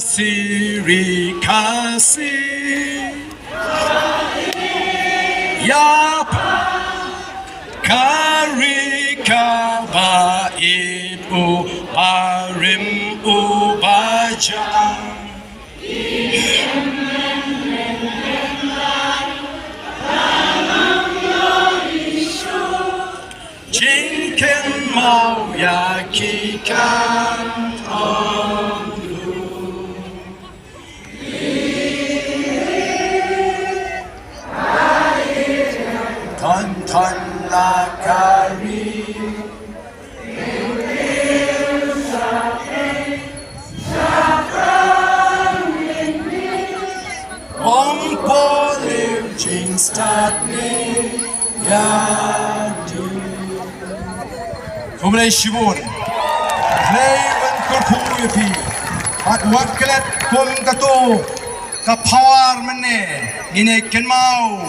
Sirikasi Yapa Karikaba Ibu Arim Ubaja Jinken Mau Yakikan Ton la kari Om poliv jing start ne yadu Kumne shibun Play when kurpu yapi At wat kelet kum katu Kapawar mene Ine kenmau